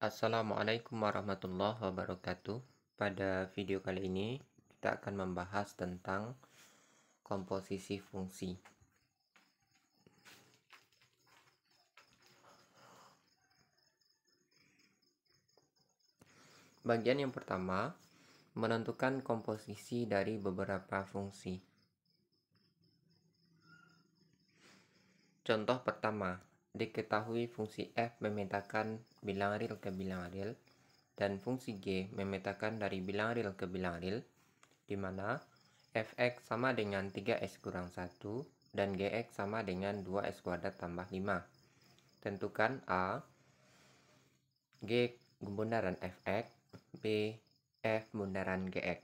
Assalamualaikum warahmatullahi wabarakatuh. Pada video kali ini kita akan membahas tentang komposisi fungsi. Bagian yang pertama, menentukan komposisi dari beberapa fungsi. Contoh pertama, diketahui fungsi f memetakan bilang real ke bilang real dan fungsi g memetakan dari bilang real ke bilang real, di mana fx sama dengan 3x kurang 1 dan gx sama dengan 2x kuadrat tambah 5. Tentukan A, G bundaran fx, B, F bundaran gx.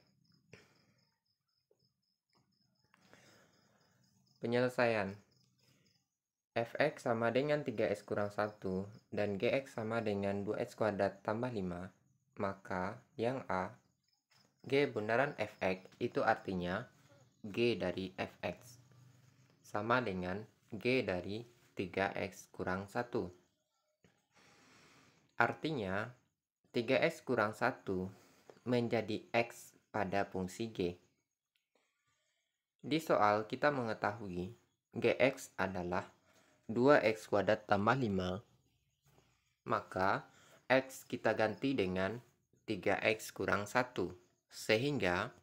Penyelesaian. Fx sama dengan 3x kurang 1 dan gx sama dengan 2x kuadrat tambah 5, maka yang A, G bundaran fx itu artinya G dari fx sama dengan G dari 3x kurang 1. Artinya 3x kurang 1 menjadi x pada fungsi G. Di soal kita mengetahui Gx adalah 2x kuadrat tambah 5, maka x kita ganti dengan 3x kurang 1, sehingga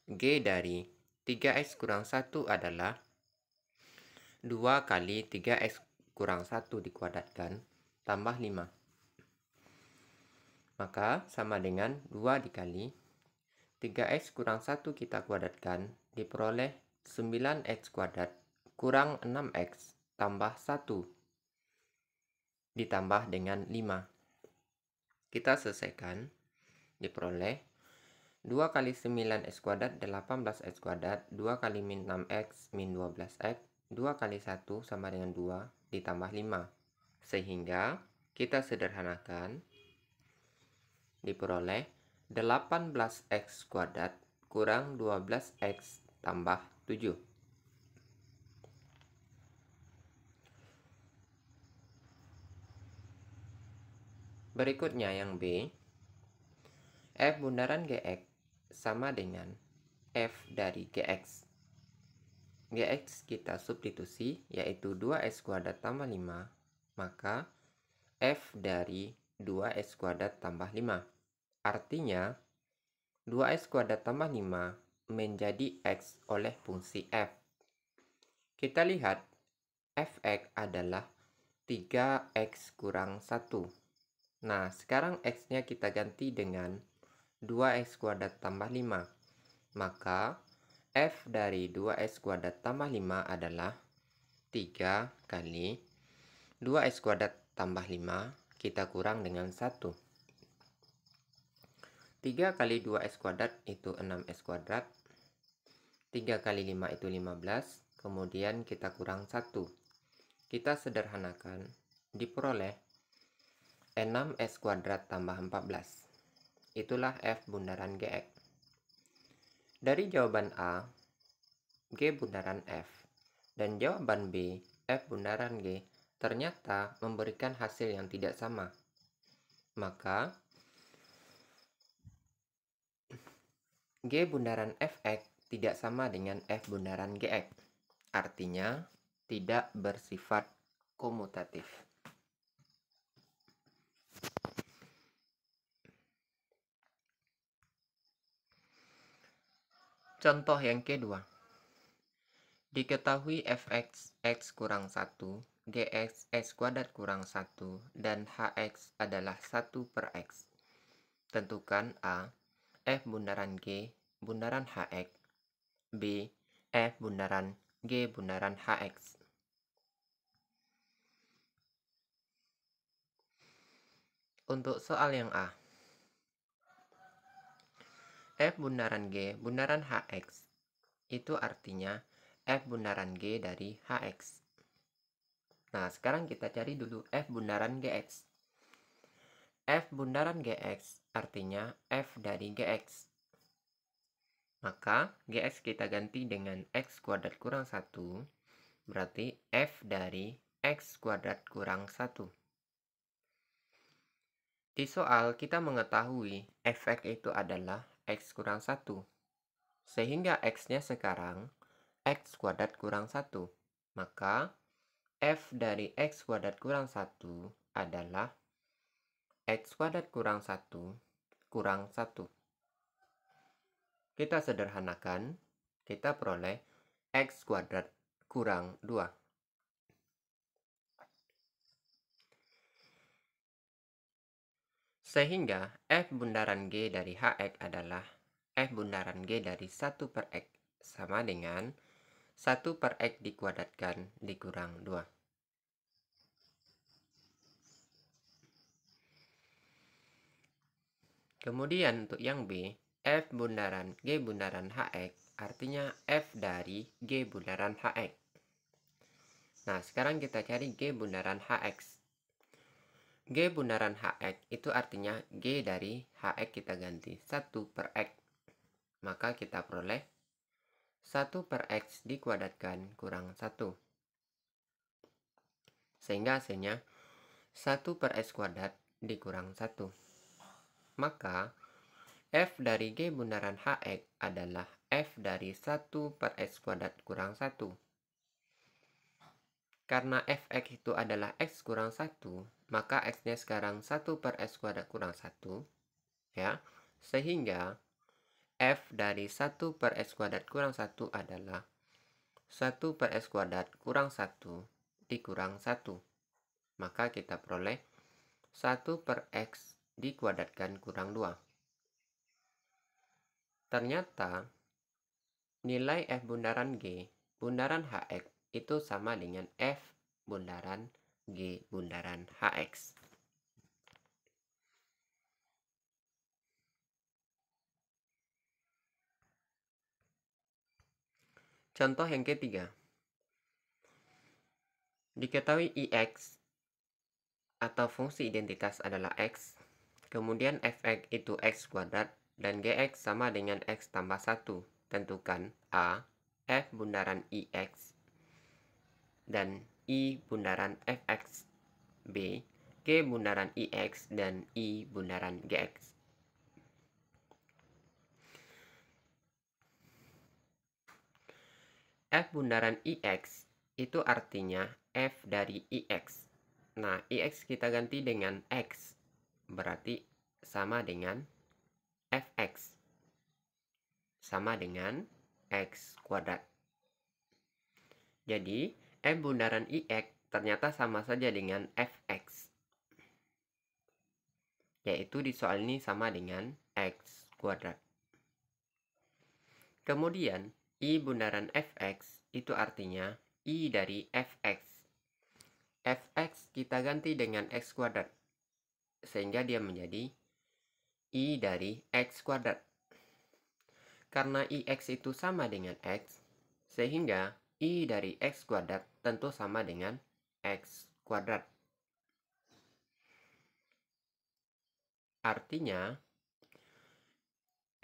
G dari 3x kurang 1 adalah 2 kali 3x kurang 1 dikuadratkan tambah 5. Maka sama dengan 2 dikali 3x kurang 1 kita kuadratkan diperoleh 9x kuadrat kurang 6x tambah 1 ditambah dengan 5. Kita selesaikan, diperoleh 2 kali 9x kuadrat 18x kuadrat, 2 kali min 6x min 12x, 2 kali 1 sama dengan 2 ditambah 5. Sehingga kita sederhanakan, diperoleh 18x kuadrat kurang 12x tambah 7. Berikutnya yang B, F bundaran Gx sama dengan F dari Gx. Gx kita substitusi, yaitu 2x kuadrat tambah 5, maka F dari 2x kuadrat tambah 5. Artinya, 2x kuadrat tambah 5 menjadi x oleh fungsi f. Kita lihat, fx adalah 3x kurang 1. Nah, sekarang x-nya kita ganti dengan 2x kuadrat tambah 5. Maka, f dari 2x kuadrat tambah 5 adalah 3 kali 2x kuadrat tambah 5, kita kurang dengan 1. 3 kali 2x kuadrat itu 6x kuadrat. 3 kali 5 itu 15. Kemudian kita kurang 1. Kita sederhanakan, diperoleh 6x kuadrat tambah 14. Itulah F bundaran Gx. Dari jawaban A, G bundaran F, dan jawaban B, F bundaran G, ternyata memberikan hasil yang tidak sama. Maka, G bundaran fx tidak sama dengan F bundaran Gx. Artinya, tidak bersifat komutatif. Contoh yang kedua. Diketahui fx x kurang 1, gx x kuadrat kurang 1, dan hx adalah 1 per x. Tentukan A, F bundaran G bundaran hx, B, F bundaran G bundaran hx. Untuk soal yang A, F bundaran G bundaran hx itu artinya F bundaran G dari hx. Nah, sekarang kita cari dulu F bundaran Gx. F bundaran Gx artinya F dari Gx. Maka Gx kita ganti dengan x kuadrat kurang 1, berarti F dari x kuadrat kurang 1. Di soal kita mengetahui fx itu adalah x kurang 1. Sehingga x-nya sekarang x kuadrat kurang 1. Maka f dari x kuadrat kurang 1 adalah x kuadrat kurang 1 kurang 1. Kita sederhanakan, kita peroleh x kuadrat kurang 2. Sehingga f bundaran G dari hx adalah f bundaran G dari 1 per x sama dengan 1 per x dikuadratkan dikurang 2. Kemudian untuk yang B, f bundaran G bundaran hx artinya f dari G bundaran hx. Nah, sekarang kita cari G bundaran hx. G bundaran hx itu artinya G dari hx kita ganti 1 per x. Maka kita peroleh 1 per x dikuadratkan kurang 1. Sehingga hasilnya 1 per x kuadrat dikurang 1. Maka f dari G bundaran hx adalah f dari 1 per x kuadrat kurang 1. Karena fx itu adalah x kurang 1, maka x-nya sekarang 1 per x kuadrat kurang 1. Ya, sehingga f dari 1 per x kuadrat kurang 1 adalah 1 per x kuadrat kurang 1 dikurang 1. Maka kita peroleh 1 per x dikuadratkan kurang 2. Ternyata nilai f bundaran G bundaran hx itu sama dengan f bundaran G bundaran hx. Contoh yang ketiga. Diketahui ix atau fungsi identitas adalah x, kemudian fx itu x kuadrat dan gx sama dengan x tambah 1. Tentukan a, f bundaran ix, dan i bundaran fx, b, g bundaran ix, dan i bundaran gx. F bundaran ix itu artinya f dari ix. Nah, ix kita ganti dengan x, berarti sama dengan fx, sama dengan x kuadrat. Jadi, f bundaran ix ternyata sama saja dengan fx, yaitu di soal ini sama dengan x kuadrat. Kemudian, i bundaran fx itu artinya i dari fx. Fx kita ganti dengan x kuadrat, sehingga dia menjadi i dari x kuadrat. Karena ix itu sama dengan x, sehingga i dari x kuadrat tentu sama dengan x kuadrat. Artinya,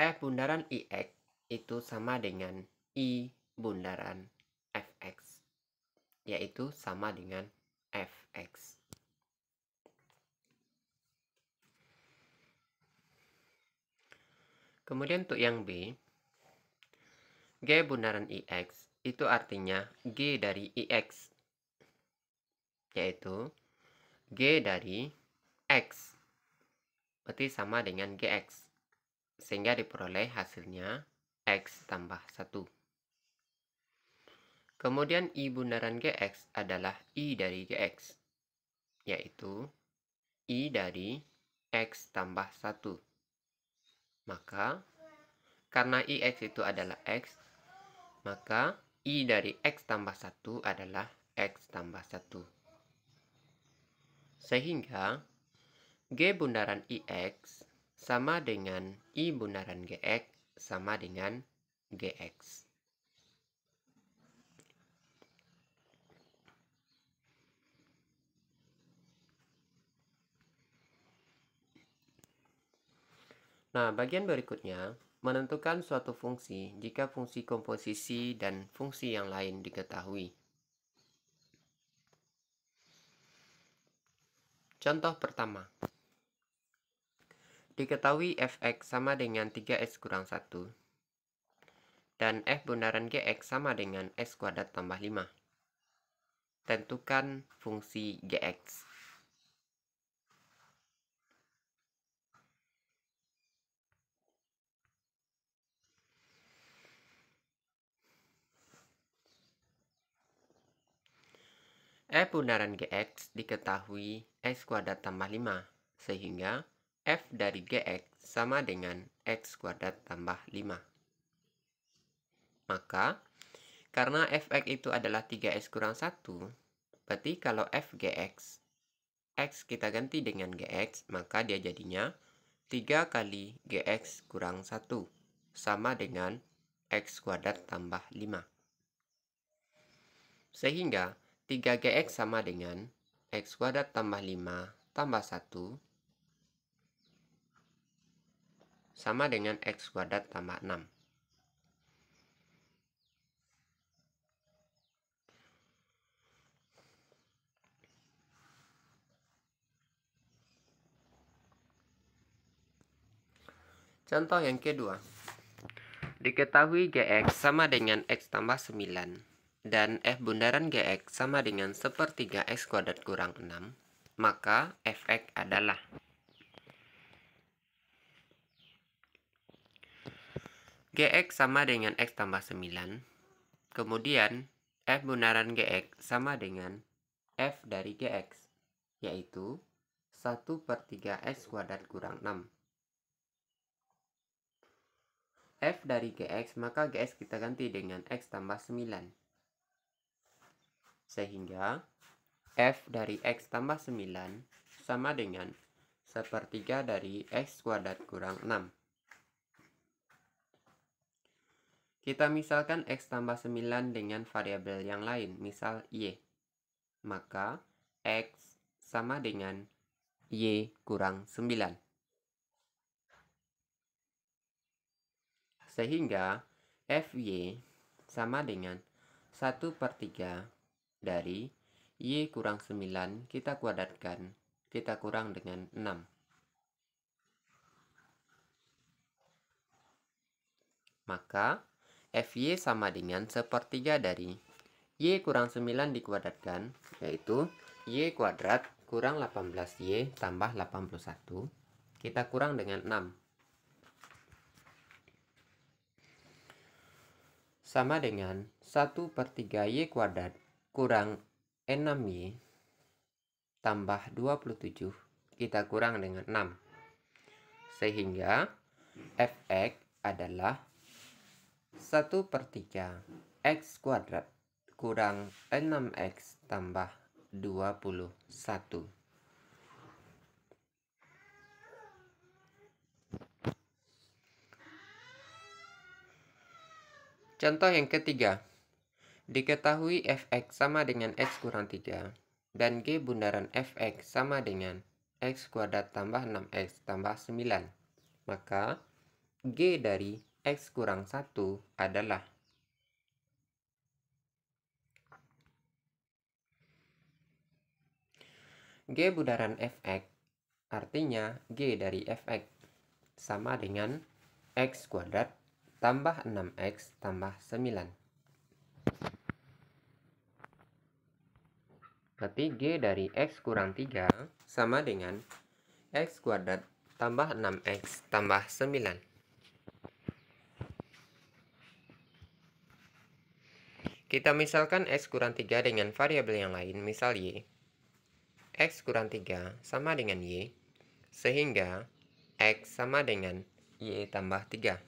f bundaran ix itu sama dengan i bundaran fx, yaitu sama dengan fx. Kemudian untuk yang B, G bundaran ix itu artinya G dari ix, yaitu G dari x, berarti sama dengan gx, sehingga diperoleh hasilnya x tambah 1. Kemudian i bundaran gx adalah i dari gx, yaitu i dari x tambah 1. Maka, karena ix itu adalah x, maka i dari x tambah 1 adalah x tambah 1. Sehingga, G bundaran ix sama dengan i bundaran gx sama dengan gx. Nah, bagian berikutnya menentukan suatu fungsi jika fungsi komposisi dan fungsi yang lain diketahui. Contoh pertama. Diketahui fx sama dengan 3x kurang 1 dan f bundaran gx sama dengan x kuadrat tambah 5. Tentukan fungsi gx. F bundaran gx diketahui x kuadrat tambah 5, sehingga f dari gx sama dengan x kuadrat tambah 5. Maka, karena fx itu adalah 3x kurang 1, berarti kalau f gx, x kita ganti dengan gx, maka dia jadinya 3 kali gx kurang 1, sama dengan x kuadrat tambah 5. Sehingga 3gx sama dengan x kuadrat tambah 5 tambah 1 sama dengan x kuadrat tambah 6. Contoh yang kedua. Diketahui gx sama dengan x tambah 9 dan f bundaran gx sama dengan 1/3 x kuadrat kurang 6, maka fx adalah gx sama dengan x tambah 9, kemudian f bundaran gx sama dengan f dari gx, yaitu 1/3 x kuadrat kurang 6. F dari gx, maka gx kita ganti dengan x tambah 9. Sehingga f dari x tambah 9 sama dengan 1/3 dari x kuadrat kurang 6. Kita misalkan x tambah 9 dengan variabel yang lain, misal y. Maka x sama dengan y kurang 9. Sehingga fy sama dengan 1/3 dari y kurang 9 kita kuadratkan, kita kurang dengan 6. Maka fy sama dengan 1/3 dari y kurang 9 dikuadratkan, yaitu y kuadrat kurang 18y tambah 81, kita kurang dengan 6. Sama dengan 1/3 y kuadrat kurang 6y tambah 27, kita kurang dengan 6. Sehingga fx adalah 1/3 x kuadrat kurang 6x tambah 21. Contoh yang ketiga. Diketahui fx sama dengan x kurang 3 dan g bundaran fx sama dengan x kuadrat tambah 6x tambah 9. Maka g dari x kurang 1 adalah g bundaran fx, artinya g dari fx sama dengan x kuadrat tambah 6x tambah 9. Berarti g dari x kurang 3 sama dengan x kuadrat tambah 6x tambah 9. Kita misalkan x kurang 3 dengan variabel yang lain, misal y. X kurang 3 sama dengan y, sehingga x sama dengan y tambah 3.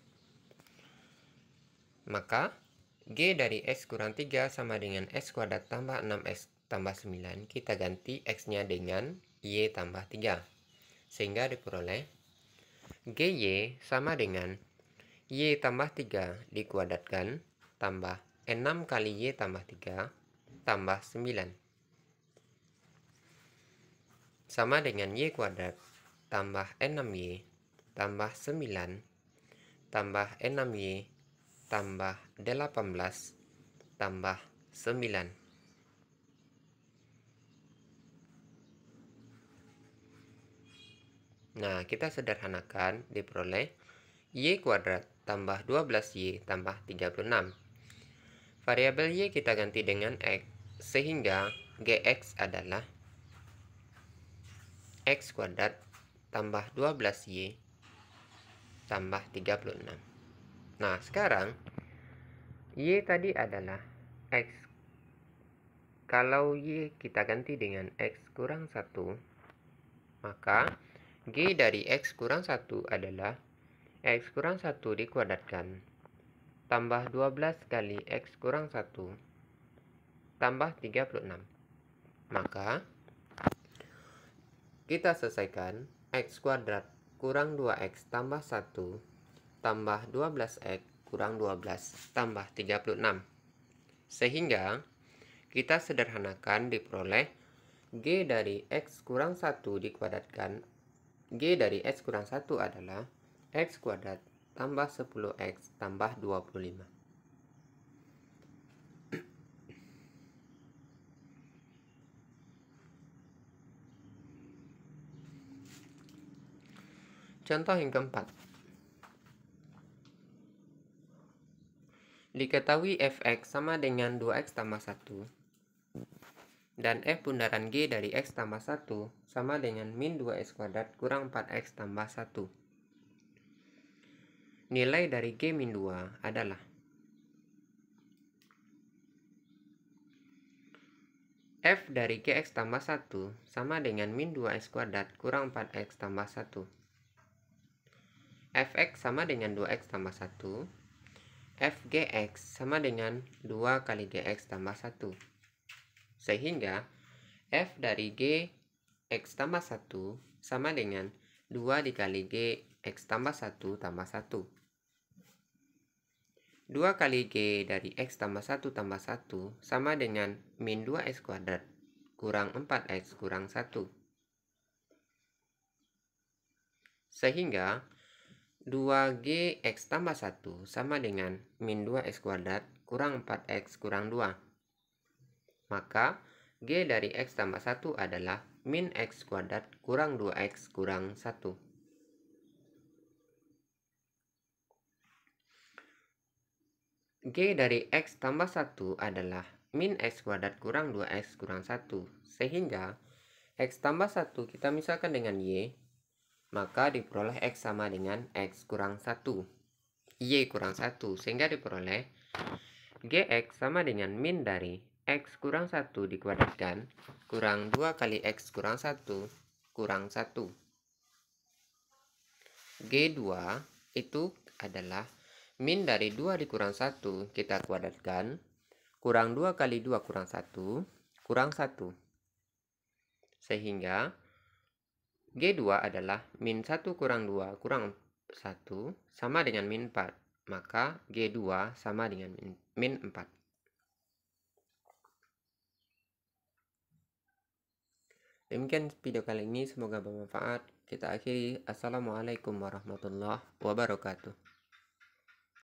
Maka g dari x kurang 3 sama dengan x kuadrat tambah 6x tambah 9, kita ganti x-nya dengan y tambah 3. Sehingga diperoleh gy sama dengan y tambah 3 dikuadratkan tambah 6 kali y tambah 3 tambah 9. Sama dengan y kuadrat tambah 6y tambah 9 tambah 6y tambah 18 tambah 9. Nah, kita sederhanakan, diperoleh Y kuadrat tambah 12Y tambah 36. Variabel Y kita ganti dengan X, sehingga Gx adalah X kuadrat tambah 12Y tambah 36. Nah, sekarang Y tadi adalah X. Kalau Y kita ganti dengan X kurang 1, maka G dari X kurang 1 adalah X kurang 1 dikuadratkan tambah 12 kali X kurang 1 tambah 36. Maka kita selesaikan X kuadrat kurang 2X tambah 1 tambah 12X kurang 12 tambah 36. Sehingga kita sederhanakan, diperoleh G dari X kurang 1 dikuadratkan. G dari X kurang 1 adalah X kuadrat tambah 10X tambah 25. Contoh yang keempat. Diketahui fx sama dengan 2x tambah 1 dan f bundaran g dari x tambah 1 sama dengan min 2x kuadrat kurang 4x tambah 1. Nilai dari g min 2 adalah f dari gx tambah 1 sama dengan min 2x kuadrat kurang 4x tambah 1. Fx sama dengan 2x tambah 1. Fgx sama dengan 2 kali gx tambah 1. Sehingga f dari gx tambah 1 sama dengan 2 dikali gx tambah 1 tambah 1. 2 kali g dari x tambah 1 tambah 1 sama dengan min 2x kuadrat kurang 4x kurang 1. Sehingga 2gx tambah 1 sama dengan min 2x kuadrat kurang 4x kurang 2. Maka g dari x tambah 1 adalah min x kuadrat kurang 2x kurang 1. G dari x tambah 1 adalah min x kuadrat kurang 2x kurang 1. Sehingga x tambah 1 kita misalkan dengan y, maka diperoleh x sama dengan x kurang 1. Y kurang 1, sehingga diperoleh gx sama dengan min dari x kurang 1 dikuadratkan kurang 2 kali x kurang 1 kurang 1. G2 itu adalah min dari 2 dikurang 1 kita kuadratkan kurang 2 kali 2 kurang 1 kurang 1. Sehingga G2 adalah min 1 kurang 2 kurang 1 sama dengan min 4. Maka G2 sama dengan min 4. Demikian video kali ini, semoga bermanfaat. Kita akhiri. Assalamualaikum warahmatullahi wabarakatuh.